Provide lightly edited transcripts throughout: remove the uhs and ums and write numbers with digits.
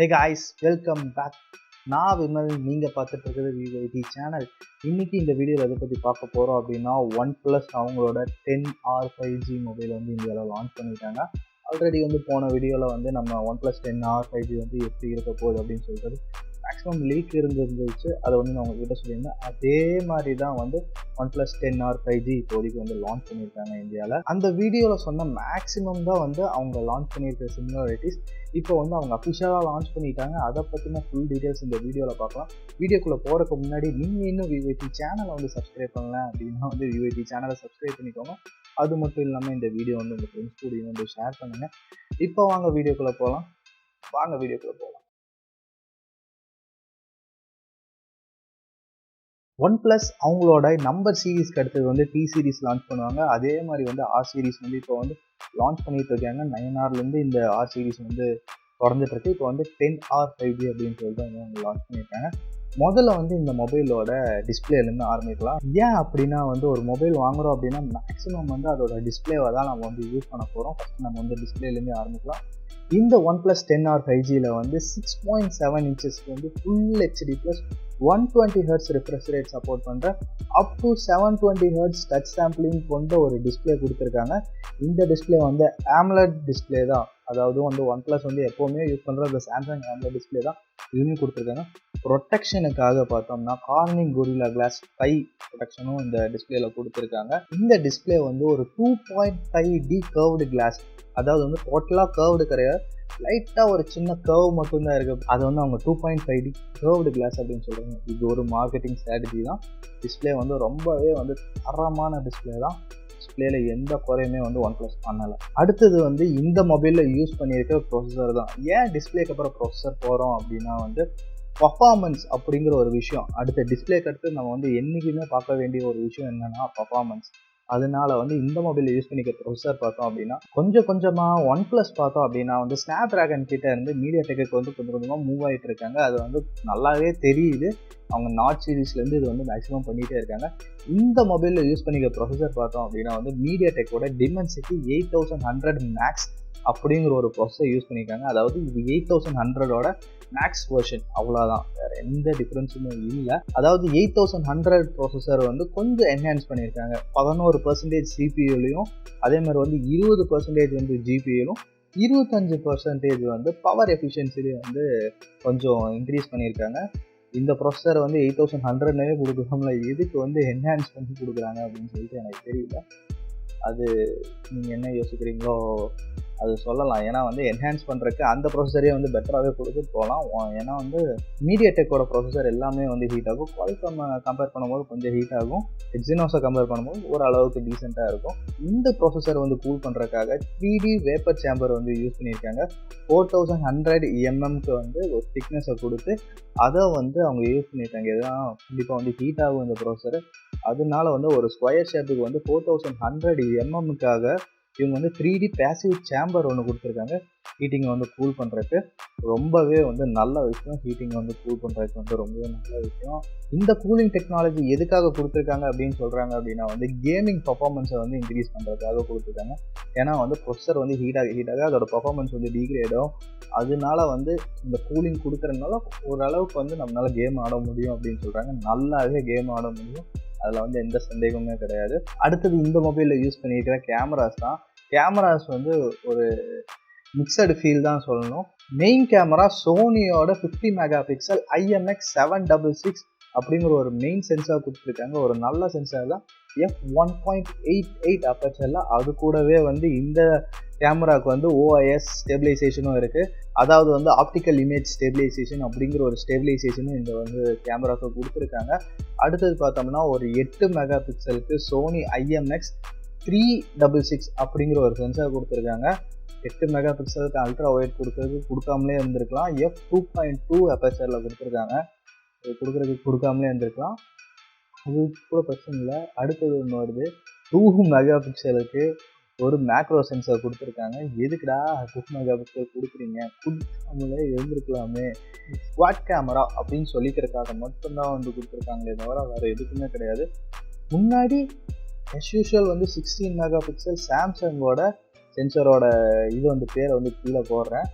Hey guys, welcome back. நான் விமல், நீங்கள் பார்த்துட்டு இருக்கிறது விஐடி சேனல். இன்றைக்கி இந்த வீடியோவில் எதை பற்றி பார்க்க போகிறோம் அப்படின்னா, OnePlus அவங்களோட 10R 5G மொபைல் வந்து இந்தியாவில் லான்ச் பண்ணிட்டாங்க. ஆல்ரெடி வந்து போன வீடியோவில் வந்து நம்ம OnePlus 10R 5G வந்து எப்படி இருக்க போகுது அப்படின்னு சொல்லிட்டு மேக்ஸிமம் லீக் இருந்துச்சு. அதை வந்து நான் உங்கள்கிட்ட சொல்லியிருந்தேன். அதே மாதிரி தான் வந்து OnePlus 10R 5G இப்போதைக்கு வந்து லான்ச் பண்ணியிருக்காங்க இந்தியாவில். அந்த வீடியோவில் சொன்ன மேக்ஸிமம் தான் வந்து அவங்க லான்ச் பண்ணியிருக்கிற சிமிலாரிட்டிஸ் இப்போ வந்து அவங்க அஃபிஷியலாக லான்ச் பண்ணிட்டாங்க. அதை பற்றின ஃபுல் டீட்டெயில்ஸ் இந்த வீடியோவில் பார்க்கலாம். வீடியோக்குள்ளே போகிறதுக்கு முன்னாடி நீங்கள் இன்னும் விஐடி சேனலை வந்து சப்ஸ்கிரைப் பண்ணல அப்படின்னா வந்து விஐடி சேனலை சப்ஸ்கிரைப் பண்ணிக்கோங்க. அது மட்டும் இல்லாமல் இந்த வீடியோ வந்து உங்கள் ஃப்ரெண்ட்ஸ் கூட வந்து ஷேர் பண்ணுங்கள். இப்போ வாங்க வீடியோக்குள்ளே போகலாம். OnePlus அவங்களோட நம்பர் சீரீஸ்க்கு அடுத்தது வந்து T சீரீஸ் லான்ச் பண்ணுவாங்க. அதே மாதிரி வந்து R சீரீஸ் வந்து இப்போ வந்து லான்ச் பண்ணிட்டு இருக்காங்க. 9Rலேருந்து இந்த R சீரீஸ் வந்து தொடர்ந்துட்டு இருக்கு. இப்போ வந்து 10R 5G அப்படின்னு சொல்லிட்டு அவங்க லான்ச் பண்ணியிருக்காங்க. முதல்ல வந்து இந்த மொபைலோட டிஸ்பிளேலேருந்து ஆரம்பிக்கலாம். ஏன் அப்படின்னா வந்து ஒரு மொபைல் வாங்குகிறோம் அப்படின்னா மேக்ஸிமம் வந்து அதோட டிஸ்பிளேவை தான் நம்ம வந்து யூஸ் பண்ண போகிறோம். ஃபஸ்ட்டு நம்ம வந்து டிஸ்பிளேலேருந்து ஆரம்பிக்கலாம். இந்த OnePlus 10R 5Gயில் வந்து 6.7 இன்ச்சஸ்க்கு வந்து full HD plus 120 Hz refresh rate support பண்ணுற up to 720 Hz touch sampling கொண்ட ஒரு டிஸ்பிளே கொடுத்துருக்காங்க. இந்த டிஸ்பிளே வந்து AMOLED டிஸ்பிளே தான். அதாவது வந்து OnePlus வந்து எப்போவுமே யூஸ் பண்ணுற இந்த சாம்சங் AMOLED டிஸ்பிளே தான் இதுவும் கொடுத்துருக்காங்க. ப்ரொடெக்ஷனுக்காக பார்த்தோம்னா கார்னிங் கொரில்லா கிளாஸ் 5 ப்ரொடெக்ஷனும் இந்த டிஸ்பிளேல கொடுத்துருக்காங்க. இந்த டிஸ்பிளே வந்து ஒரு 2.5D கர்வ்டு கிளாஸ், அதாவது வந்து டோட்டலாக கர்வ்டு கிடையாது, லைட்டாக ஒரு சின்ன கர்வ் மட்டும்தான் இருக்குது. அதை வந்து அவங்க 2.5D கர்வ்டு கிளாஸ் அப்படின்னு சொல்கிறாங்க. இது ஒரு மார்க்கெட்டிங் ஸ்ட்ராட்டஜி தான். டிஸ்பிளே வந்து ரொம்பவே வந்து தரமான டிஸ்பிளே தான். டிஸ்பிளேல எந்த குறையுமே வந்து OnePlus பண்ணலை. அடுத்தது வந்து இந்த மொபைலில் யூஸ் பண்ணியிருக்க ப்ரொசஸர் தான். ஏன் டிஸ்பிளேக்கு அப்புறம் ப்ரொசஸர் போகிறோம் அப்படின்னா வந்து பர்ஃபார்மன்ஸ் அப்படிங்கிற ஒரு விஷயம் அடுத்த டிஸ்பிளேக்கு அடுத்து நம்ம வந்து என்றைக்குமே பார்க்க வேண்டிய ஒரு விஷயம் என்னென்னா பர்ஃபார்மன்ஸ். அதனால வந்து இந்த மொபைலில் யூஸ் பண்ணிக்க ப்ரொசஸர் பார்த்தோம் அப்படின்னா கொஞ்சமாக OnePlus பார்த்தோம் அப்படின்னா வந்து ஸ்னாப் டிராகன் கிட்ட இருந்து மீடியாடெக்கு வந்து கொஞ்சமாக மூவ் ஆகிட்டு இருக்காங்க. அது வந்து நல்லாவே தெரியுது. அவங்க நாட் சீரீஸ்லேருந்து இது வந்து மேக்ஸிமம் பண்ணிகிட்டே இருக்காங்க. இந்த மொபைலில் யூஸ் பண்ணிக்க ப்ரொசஸர் பார்த்தோம் அப்படின்னா வந்து மீடியாடெக்கோட டிமென்சிட்டி 8100 மேக்ஸ் அப்படிங்கிற ஒரு ப்ரொசஸர் யூஸ் பண்ணியிருக்காங்க. அதாவது இது 8100ஓட மேக்ஸ் வெர்ஷன், அவ்வளோதான், வேறு எந்த டிஃப்ரென்ஸுமே இல்லை. அதாவது 8100 ப்ராசஸர் வந்து கொஞ்சம் என்ஹான்ஸ் பண்ணியிருக்காங்க. 11% சிபியூலையும் அதே மாதிரி வந்து 20% வந்து ஜிபியூலும் 25% வந்து பவர் எஃபிஷியன்சிலையும் வந்து கொஞ்சம் இன்க்ரீஸ் பண்ணியிருக்காங்க. இந்த ப்ராசஸர் வந்து 8100னே கொடுக்குறாங்களா, எதுக்கு வந்து என்ஹான்ஸ் பண்ணி கொடுக்குறாங்க அப்படின்னு சொல்லிட்டு எனக்கு தெரியல. அது நீங்கள் என்ன யோசிக்கிறீங்களோ அது சொல்லலாம். ஏன்னா வந்து என்ஹான்ஸ் பண்ணுறதுக்கு அந்த ப்ராசஸரே வந்து பெட்டராகவே கொடுத்துட்டு போகலாம். ஏன்னா வந்து மீடியாடெக்கோட ப்ராசஸர் எல்லாமே வந்து ஹீட் ஆகும். குவால்காம் கம்பேர் பண்ணும்போது கொஞ்சம் ஹீட் ஆகும். எக்ஸினோஸை கம்பேர் பண்ணும்போது ஓரளவுக்கு டீசெண்டாக இருக்கும். இந்த ப்ராசஸர் வந்து கூல் பண்ணுறதுக்காக 3D வேப்பர் சேம்பர் வந்து யூஸ் பண்ணியிருக்காங்க. 4100 mmக்கு வந்து ஒரு திக்னஸை கொடுத்து அதை வந்து அவங்க யூஸ் பண்ணியிருக்காங்க. இதெல்லாம் கண்டிப்பாக வந்து ஹீட் ஆகும் இந்த ப்ராசஸர். அதனால வந்து ஒரு ஸ்கொயர் ஷேப்புக்கு வந்து 4100 mmக்காக இவங்க வந்து 3D பேசிவ் சேம்பர் ஒன்று கொடுத்துருக்காங்க. ஹீட்டிங்கை வந்து கூல் பண்ணுறதுக்கு ரொம்பவே வந்து நல்ல விஷயம். ஹீட்டிங்கை வந்து கூல் பண்ணுறதுக்கு வந்து ரொம்பவே நல்ல விஷயம். இந்த கூலிங் டெக்னாலஜி எதுக்காக கொடுத்துருக்காங்க அப்படின்னு சொல்கிறாங்க அப்படின்னா வந்து கேமிங் பர்ஃபார்மன்ஸை வந்து இன்க்ரீஸ் பண்ணுறதுக்காக கொடுத்துருக்காங்க. ஏன்னா வந்து ப்ரொசஸர் வந்து ஹீட்டாக அதோட பர்ஃபார்மன்ஸ் வந்து டீக்ரேடும். அதனால வந்து இந்த கூலிங் கொடுக்குறதுனால ஓரளவுக்கு வந்து நம்மளால் கேம் ஆட முடியும் அப்படின்னு சொல்கிறாங்க. நல்லாவே கேம் ஆட முடியும், அதில் வந்து எந்த சந்தேகமே கிடையாது. அடுத்தது இந்த மொபைலில் யூஸ் பண்ணியிருக்கிற கேமராஸ் தான். கேமராஸ் வந்து ஒரு மிக்சடு ஃபீல் தான் சொல்லணும். மெயின் கேமரா சோனியோட 50 MP IMX766 அப்படிங்கிற ஒரு மெயின் சென்சார் கொடுத்துருக்காங்க. ஒரு நல்ல சென்சார் தான். f1.88 அப்பர்ச்சரில். அது கூடவே வந்து இந்த கேமராவுக்கு வந்து OIS ஸ்டெபிலைசேஷனும் இருக்குது. அதாவது வந்து ஆப்டிக்கல் இமேஜ் ஸ்டெபிலைசேஷன் அப்படிங்கிற ஒரு ஸ்டெபிலைசேஷனும் இந்த வந்து கேமராவுக்கு கொடுத்துருக்காங்க. அடுத்தது பார்த்தோம்னா ஒரு 8 MP சோனி IMX366 அப்படிங்கிற ஒரு சென்சார் கொடுத்துருக்காங்க. 8 MP அல்ட்ரா ஒயிட் கொடுக்காமலே இருந்திருக்கலாம். f2.2 அப்பர்ச்சரில் கொடுத்துருக்காங்க. கொடுக்காமலே இருந்திருக்கலாம், அது கூட பிரச்சனை இல்லை. அடுத்தது ஒன்று வருது, 2 MP ஒரு மேக்ரோ சென்சார் கொடுத்துருக்காங்க. எதுக்குடா 2 MP கொடுக்குறீங்க, கொடுக்காமலே இருந்திருக்கலாமே. ஸ்குவாட் கேமரா அப்படின்னு சொல்லிக்கிறதுக்காக மட்டும்தான் வந்து கொடுத்துருக்காங்களே தவிர வேறு எதுக்குமே கிடையாது. முன்னாடி as usual வந்து 16 MP சாம்சங்கோட சென்சரோட இது வந்து பேரை வந்து கீழே போடுறேன்.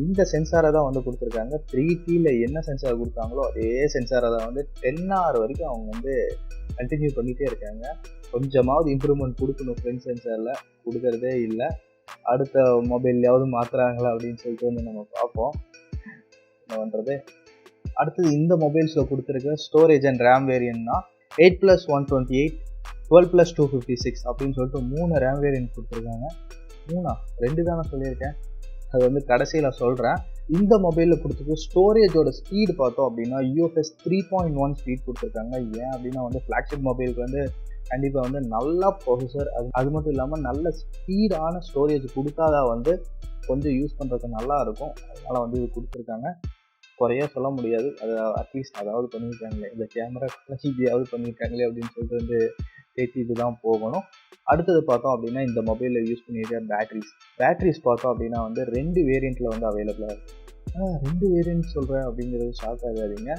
இந்த சென்சாரை தான் வந்து கொடுத்துருக்காங்க. 3Tல என்ன சென்சார் கொடுத்தாங்களோ அதே சென்சாரை தான் வந்து 10R வரைக்கும் அவங்க வந்து கண்டினியூ பண்ணிகிட்டே இருக்காங்க. கொஞ்சமாவது இம்ப்ரூவ்மெண்ட் கொடுக்கணும் ஃப்ரண்ட் சென்சாரில், கொடுக்கறதே இல்லை. அடுத்த மொபைல்லையாவது மாற்றுறாங்களா அப்படின்னு சொல்லிட்டு வந்து நம்ம பார்ப்போம் என்ன பண்ணுறது. அடுத்தது இந்த மொபைல்ஸில் கொடுத்துருக்க ஸ்டோரேஜ் அண்ட் ரேம் வேரியன்ட்னா 8+128, 12+256 அப்படின்னு சொல்லிட்டு 3 ரேம் வேரியன்ட் கொடுத்துருக்காங்க. 2 தானே சொல்லியிருக்கேன், அது வந்து கடைசியில் சொல்கிறேன். இந்த மொபைலில் கொடுத்துருக்கு ஸ்டோரேஜோட ஸ்பீடு பார்த்தோம் அப்படின்னா UFS 3.1 ஸ்பீட் கொடுத்துருக்காங்க. ஏன் அப்படின்னா வந்து ஃப்ளாக்ஷிப் மொபைலுக்கு வந்து கண்டிப்பாக வந்து நல்ல ப்ரொசஸர், அது மட்டும் இல்லாமல் நல்ல ஸ்பீடான ஸ்டோரேஜ் கொடுத்தாதான் வந்து கொஞ்சம் யூஸ் பண்ணுறதுக்கு நல்லா இருக்கும். அதனால் வந்து இது கொடுத்துருக்காங்க, குறைய சொல்ல முடியாது. அதை அட்லீஸ்ட் அதாவது பண்ணியிருக்காங்களே, இந்த கேமரா குவாலிட்டியாவது பண்ணியிருக்காங்களே அப்படின்னு சொல்லிட்டு வந்து பேசிட்டு தான் போகணும். அடுத்தது பார்த்தோம் அப்படின்னா இந்த மொபைலில் யூஸ் பண்ணியிருக்க பேட்டரிஸ் பார்த்தோம் அப்படின்னா வந்து 2 வேரியண்ட்டில் வந்து அவைலபிளாக இருக்குது. 2 வேரியண்ட் சொல்கிறேன் அப்படிங்கிறது ஷாக் ஆகாதீங்க.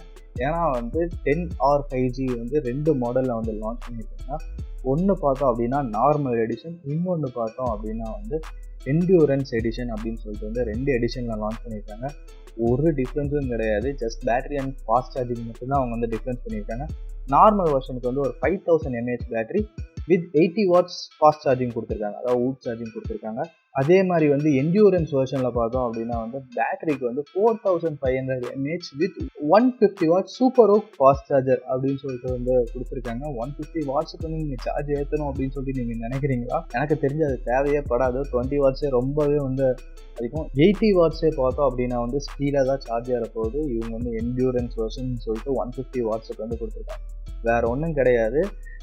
ஏன்னா வந்து 10R 5G வந்து 2 மாடலில் வந்து லான்ச் பண்ணியிருக்காங்க. ஒன்று பார்த்தோம் அப்படின்னா நார்மல் எடிஷன், இன்னொன்று பார்த்தோம் அப்படின்னா வந்து என்டியூரன்ஸ் எடிஷன் அப்படின்னு சொல்லிட்டு வந்து 2 எடிஷனில் லான்ச் பண்ணியிருக்காங்க. ஒரு டிஃப்ரென்ஸும் கிடையாது, just battery and fast charging மட்டும்தான் அவங்க வந்து டிஃப்ரென்ஸ் பண்ணியிருக்காங்க. நார்மல் வெர்ஷனுக்கு வந்து ஒரு 5000 mAh battery with 80 watts fast charging கொடுத்துருக்காங்க, அதாவது வூட் சார்ஜிங் கொடுத்துருக்காங்க. அதே மாதிரி வந்து என்டியூரன்ஸ் வெர்ஷனில் பார்த்தோம் அப்படின்னா வந்து பேட்டரிக்கு வந்து 4500 mAh with 150 watts super VOOC fast charger அப்படின்னு சொல்லிட்டு வந்து கொடுத்துருக்காங்க. 150 வாட்ஸுக்கு வந்து நீங்கள் சார்ஜ் ஏற்றணும் அப்படின்னு சொல்லிட்டு நீங்கள் நினைக்கிறீங்களா? எனக்கு தெரிஞ்சு அது தேவையே படாது. 20 வாட்ஸே ரொம்பவே வந்து அதிகம். 80 வாட்ஸே பார்த்தோம் அப்படின்னா வந்து ஸ்பீடாக தான் சார்ஜ் ஏற போகுது. இவங்க வந்து என்டியூரன்ஸ் வெர்ஷன் சொல்லிட்டு 150 வாட்ஸுக்கு வந்து கொடுத்துருக்காங்க. வேறு ஒன்றும் கிடையாது,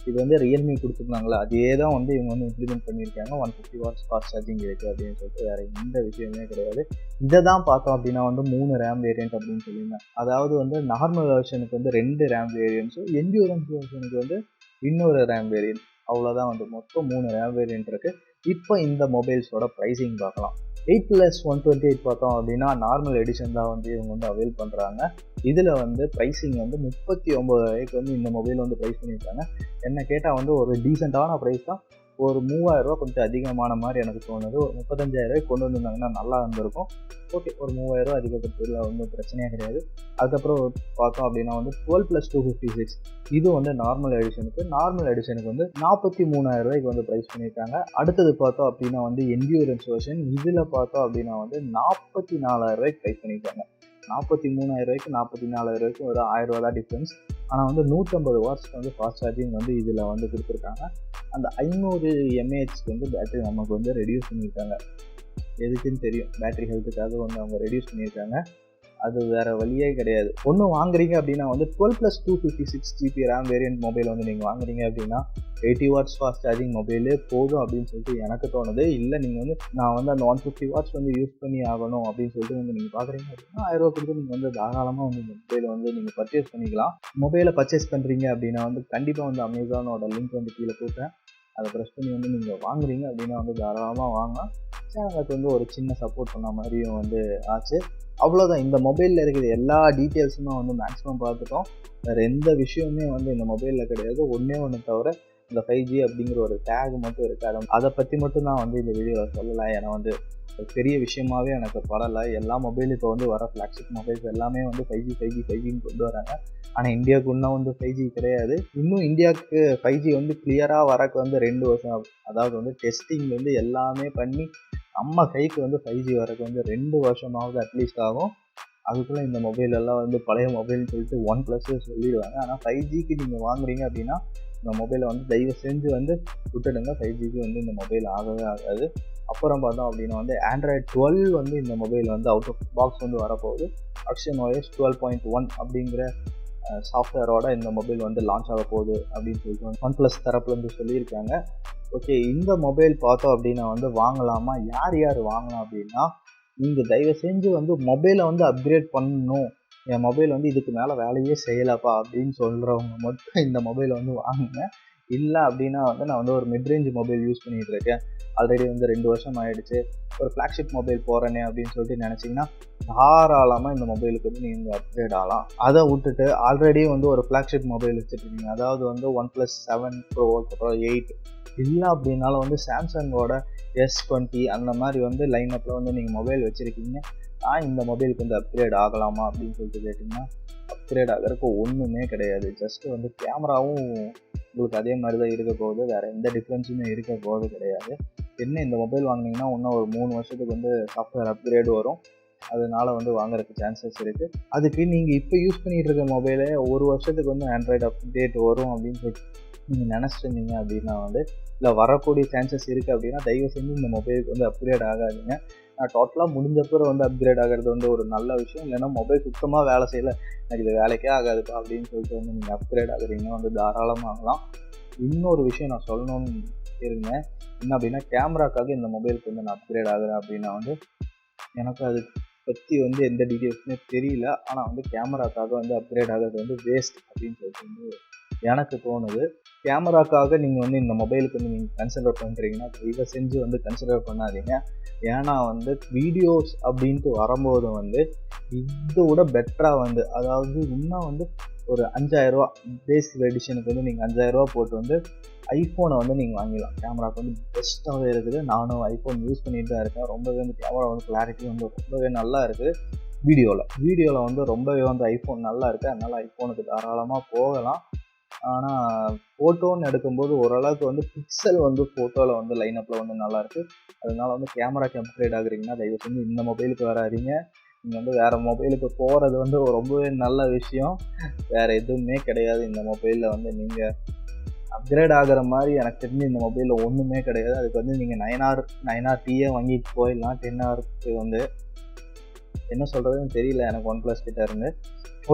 இது வந்து ரியல்மி கொடுத்துருந்தாங்களா அதே தான் வந்து இவங்க வந்து இம்ப்ளிமெண்ட் பண்ணியிருக்காங்க. 150 வாட்ஸ் ஃபாஸ்ட் சார்ஜிங் இருக்குது அப்படின்னு சொல்லிட்டு வேறு எந்த விஷயமே கிடையாது. இதை தான் பார்த்தோம் அப்படின்னா வந்து 3 ரேம் வேரியன்ட் அப்படின்னு சொல்லியிருந்தேன். அதாவது வந்து நார்மல் வெர்ஷனுக்கு வந்து 2 ரேம் வேரியன்ட்ஸும், என்டியூரன்ஸ் வெர்ஷனுக்கு வந்து இன்னொரு ரேம் வேரியன்ட், அவ்வளோதான் வந்து மொத்தம் 3 ரேம் வேரியன்ட் இருக்குது. இப்போ இந்த மொபைல்ஸோட ப்ரைஸிங் பார்க்கலாம். 8+128 பார்த்தோம் அப்படின்னா நார்மல் எடிஷன் தான் வந்து இவங்க வந்து அவைல் பண்ணுறாங்க. இதில் வந்து ப்ரைஸிங் வந்து 39,000 வந்து இந்த மொபைல் வந்து ப்ரைஸ் பண்ணியிருக்காங்க. என்ன கேட்டால் வந்து ஒரு டீசெண்டான ப்ரைஸ் தான். ஒரு 3000 கொஞ்சம் அதிகமான மாதிரி எனக்கு தோணுது. ஒரு 35,000 கொண்டு வந்திருந்தாங்கன்னா நல்லா இருந்திருக்கும். ஓகே, ஒரு 3000 அதிகபட்சத்தில் ஒன்றும் பிரச்சனையே கிடையாது. அதுக்கப்புறம் பார்த்தோம் அப்படின்னா வந்து 12+256 இது வந்து நார்மல் எடிஷனுக்கு வந்து 43,000 வந்து ப்ரைஸ் பண்ணியிருக்காங்க. அடுத்தது பார்த்தோம் அப்படின்னா வந்து என்டியூரன்ஸ் வெர்ஷன், இதில் பார்த்தோம் அப்படின்னா வந்து 44,000 ப்ரைஸ் பண்ணியிருக்காங்க. 43,000 44,000 ஒரு 1000 தான் டிஃப்ரென்ஸ். ஆனால் வந்து 150 வாட்ஸ்க்கு வந்து ஃபாஸ்ட் சார்ஜிங் வந்து இதில் வந்து கொடுத்துருக்காங்க. அந்த 500 mAh வந்து பேட்டரி நமக்கு வந்து ரெடியூஸ் பண்ணியிருக்காங்க. எதுக்குன்னு தெரியும், பேட்டரி ஹெல்த்துக்காக வந்து அவங்க ரெடியூஸ் பண்ணியிருக்காங்க. அது வேறு வழியே கிடையாது. ஒன்று வாங்குறீங்க அப்படின்னா வந்து 12+256 GB ரேம் வேரியன்ட் மொபைல் வந்து நீங்கள் வாங்குறீங்க அப்படின்னா 80 வாட்ஸ் ஃபாஸ்ட் சார்ஜிங் மொபைலே போதும் அப்படின்னு சொல்லிட்டு எனக்கு தோணுது. இல்லை நீங்கள் வந்து நான் வந்து அந்த 150 வாட்ஸ் வந்து யூஸ் பண்ணி ஆகணும் அப்படின்னு சொல்லிட்டு வந்து நீங்கள் பார்க்குறீங்க அப்படின்னா 1000 கொடுத்து நீங்கள் வந்து தாராளமாக வந்து இந்த மொபைலை வந்து நீங்கள் பர்ச்சேஸ் பண்ணிக்கலாம். மொபைலை பர்ச்சேஸ் பண்ணுறீங்க அப்படின்னா வந்து கண்டிப்பாக வந்து அமேசானோட லிங்க் வந்து கீழே போட்டேன், அதை ப்ரெஸ் பண்ணி வந்து நீங்கள் வாங்குறீங்க அப்படின்னா வந்து தாராளமாக வாங்கலாம். சேனலுக்கு வந்து ஒரு சின்ன சப்போர்ட் பண்ண மாதிரியும் வந்து ஆச்சு. அவ்வளோதான், இந்த மொபைலில் இருக்கிற எல்லா டீட்டெயில்ஸுமே வந்து மேக்ஸிமம் பார்த்துட்டோம். வேறு எந்த விஷயமுமே வந்து இந்த மொபைலில் கிடையாது. ஒன்று தவிர இந்த 5G அப்படிங்கிற ஒரு டேக் மட்டும் இருக்காது. அதை பற்றி மட்டும் தான் வந்து இந்த வீடியோவில் சொல்லலாம். ஏன்னா வந்து பெரிய விஷயமாகவே எனக்கு படலை. எல்லா மொபைலும் இப்போ வந்து வர ஃப்ளாக்ஷிப் மொபைல்ஸ் எல்லாமே வந்து 5Gன்னு கொண்டு வராங்க. ஆனால் இந்தியாவுக்கு இன்னும் வந்து 5G கிடையாது. இன்னும் இந்தியாவுக்கு 5G வந்து கிளியராக வரக்கு வந்து 2 வருஷம் ஆகும். அதாவது வந்து டெஸ்டிங் வந்து எல்லாமே பண்ணி நம்ம கைக்கு வந்து 5G வரக்கு வந்து 2 வருஷமாவது அட்லீஸ்ட் ஆகும். அதுக்குள்ளே இந்த மொபைல் எல்லாம் வந்து பழைய மொபைல்னு சொல்லிட்டு OnePlus சொல்லிடுவாங்க. ஆனால் 5Gக்கு நீங்கள் வாங்குறீங்க அப்படின்னா இந்த மொபைலை வந்து தயவு செஞ்சு வந்து விட்டுடுங்க. 5Gக்கு வந்து இந்த மொபைல் ஆகவே ஆகாது. அப்புறம் பார்த்தோம் அப்படின்னா வந்து Android 12 வந்து இந்த மொபைல் வந்து அவுட் ஆஃப் பாக்ஸ் வந்து வரப்போகுது. OS 12.1 அப்படிங்கிற சாஃப்ட்வேரோட இந்த மொபைல் வந்து லான்ச் ஆக போகுது அப்படின்னு சொல்லிட்டு OnePlus தரப்புலேருந்து சொல்லியிருக்காங்க. ஓகே, இந்த மொபைல் பார்த்தோம் அப்படின்னா வந்து வாங்கலாமா, யார் வாங்கலாம் அப்படின்னா நீங்கள் தயவு செஞ்சு வந்து மொபைலை வந்து அப்கிரேட் பண்ணணும், என் மொபைல் வந்து இதுக்கு மேலே வேலையே செய்யலப்பா அப்படின்னு சொல்கிறவங்க மட்டும் இந்த மொபைலை வந்து வாங்குங்க. இல்லை அப்படின்னா வந்து நான் வந்து ஒரு மிட்ரேஞ்ச் மொபைல் யூஸ் பண்ணிகிட்டு இருக்கேன், ஆல்ரெடி வந்து 2 வருஷம் ஆகிடுச்சு, ஒரு ஃப்ளாக்ஷிப் மொபைல் போகிறேனே அப்படின்னு சொல்லிட்டு நினச்சிங்கன்னா தாராளமாக இந்த மொபைலுக்கு வந்து நீங்கள் அப்கிரேட் ஆகலாம். அதை விட்டுட்டு ஆல்ரெடி வந்து ஒரு ஃப்ளாக்ஷிப் மொபைல் வச்சுருக்கீங்க, அதாவது வந்து OnePlus 7 Pro, 8 இல்லை அப்படின்னாலும் வந்து சாம்சங்கோட S20 அந்த மாதிரி வந்து லைனப்பில் வந்து நீங்கள் மொபைல் வச்சுருக்கீங்க நான் இந்த மொபைலுக்கு வந்து அப்கிரேட் ஆகலாமா அப்படின்னு சொல்லிட்டு கேட்டிங்கன்னா, அப்கிரேட் ஆகிறதுக்கு ஒன்றுமே கிடையாது. ஜஸ்ட்டு வந்து கேமராவும் உங்களுக்கு அதே மாதிரி தான் இருக்க போகுது. வேறு எந்த டிஃப்ரென்ஸுமே இருக்க போகிறது கிடையாது. என்ன இந்த மொபைல் வாங்கினீங்கன்னா இன்னும் ஒரு 3 வருஷத்துக்கு வந்து சாஃப்ட்வேர் அப்கிரேடு வரும். அதனால வந்து வாங்குறதுக்கு சான்சஸ் இருக்குது. அதுக்கு நீங்கள் இப்போ யூஸ் பண்ணிகிட்டு இருக்க மொபைலே ஒரு வருஷத்துக்கு வந்து ஆண்ட்ராய்டு அப்டேட் வரும் அப்படின்னு சொல்லிட்டு நீங்கள் நினச்சிருந்தீங்க அப்படின்னா வந்து, இல்லை வரக்கூடிய சான்சஸ் இருக்குது அப்படின்னா தயவு செஞ்சு இந்த மொபைலுக்கு வந்து அப்கிரேட் ஆகாதீங்க. டோட்டலாக முடிஞ்சப்பறம் வந்து அப்கிரேட் ஆகிறது வந்து ஒரு நல்ல விஷயம். இல்லைன்னா மொபைல் சுத்தமாக வேலை செய்யலை, எனக்கு இது வேலைக்கே ஆகாதுப்பா அப்படின்னு சொல்லிட்டு வந்து நீங்கள் அப்கிரேட் ஆகுறீங்கன்னா வந்து தாராளமாக ஆகலாம். இன்னொரு விஷயம் நான் சொல்லணும்னு இருந்தேன். என்ன அப்படின்னா, கேமராக்காக இந்த மொபைலுக்கு வந்து நான் அப்கிரேட் ஆகுறேன் அப்படின்னா வந்து எனக்கு அது பற்றி வந்து எந்த டீட்டெயில்ஸுமே தெரியல. ஆனால் வந்து கேமராக்காக வந்து அப்கிரேட் ஆகிறது வந்து வேஸ்ட் அப்படின்னு சொல்லிட்டு வந்து எனக்கு தோணுது. கேமராக்காக நீங்கள் வந்து இந்த மொபைலுக்கு வந்து நீங்கள் கன்சிடர் பண்ணுறீங்கன்னா தயவு செஞ்சு வந்து கன்சிடர் பண்ணாதீங்க. ஏன்னா வந்து வீடியோஸ் அப்படின்ட்டு வரும்போது வந்து இதை விட பெட்டராக வந்து, அதாவது இன்னும் வந்து ஒரு 5000 பேசிக் எடிஷனுக்கு வந்து நீங்கள் 5000 போட்டு வந்து ஐஃபோனை வந்து நீங்கள் வாங்கிடலாம். கேமராவுக்கு வந்து பெஸ்ட்டாகவே இருக்குது. நானும் ஐஃபோன் யூஸ் பண்ணிட்டு தான் இருக்கேன். ரொம்பவே வந்து கேமரா வந்து கிளாரிட்டி வந்து ரொம்பவே நல்லா இருக்குது. வீடியோவில் வந்து ரொம்பவே வந்து ஐஃபோன் நல்லா இருக்குது. அதனால் ஐஃபோனுக்கு தாராளமாக போகலாம். ஆனால் ஃபோட்டோன்னு எடுக்கும்போது ஓரளவுக்கு வந்து பிக்சல் வந்து ஃபோட்டோவில் வந்து லைனப்பில் வந்து நல்லாயிருக்கு. அதனால வந்து கேமராக்கு அப்கிரேட் ஆகுறீங்கன்னா தயவு செஞ்சு இந்த மொபைலுக்கு வராதீங்க. நீங்கள் வந்து வேறு மொபைலுக்கு போகிறது வந்து ரொம்பவே நல்ல விஷயம். வேறு எதுவுமே கிடையாது. இந்த மொபைலில் வந்து நீங்கள் அப்கிரேட் ஆகிற மாதிரி எனக்கு தெரிஞ்சு இந்த மொபைலில் ஒன்றுமே கிடையாது. அதுக்கு வந்து நீங்கள் 9R டிஏ வாங்கிட்டு போயிடலாம். 10Rக்கு வந்து என்ன சொல்கிறதுன்னு தெரியல எனக்கு OnePlus கிட்ட இருந்து.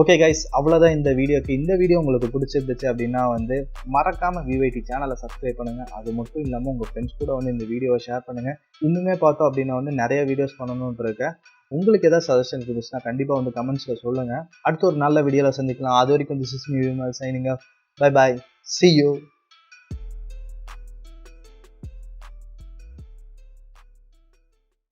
ஓகே கைஸ், அவ்வளோதான் இந்த வீடியோக்கு. இந்த வீடியோ உங்களுக்கு பிடிச்சிருந்துச்சு அப்படின்னா வந்து மறக்காமல் விவைடி சேனலை சப்ஸ்கிரைப் பண்ணுங்கள். அது மட்டும் இல்லாமல் உங்கள் ஃப்ரெண்ட்ஸ் கூட வந்து இந்த வீடியோவை ஷேர் பண்ணுங்கள். இன்னுமே பார்த்தோம் அப்படின்னா வந்து நிறைய வீடியோஸ் பண்ணணும்னு இருக்கேன். உங்களுக்கு ஏதாவது சஜஷன் இருந்துச்சுன்னா கண்டிப்பாக வந்து கமெண்ட்ஸில் சொல்லுங்கள். அடுத்து ஒரு நல்ல வீடியோவில் சந்திக்கலாம். அது வரைக்கும் this is me Vimal signing off. Bye bye, see you.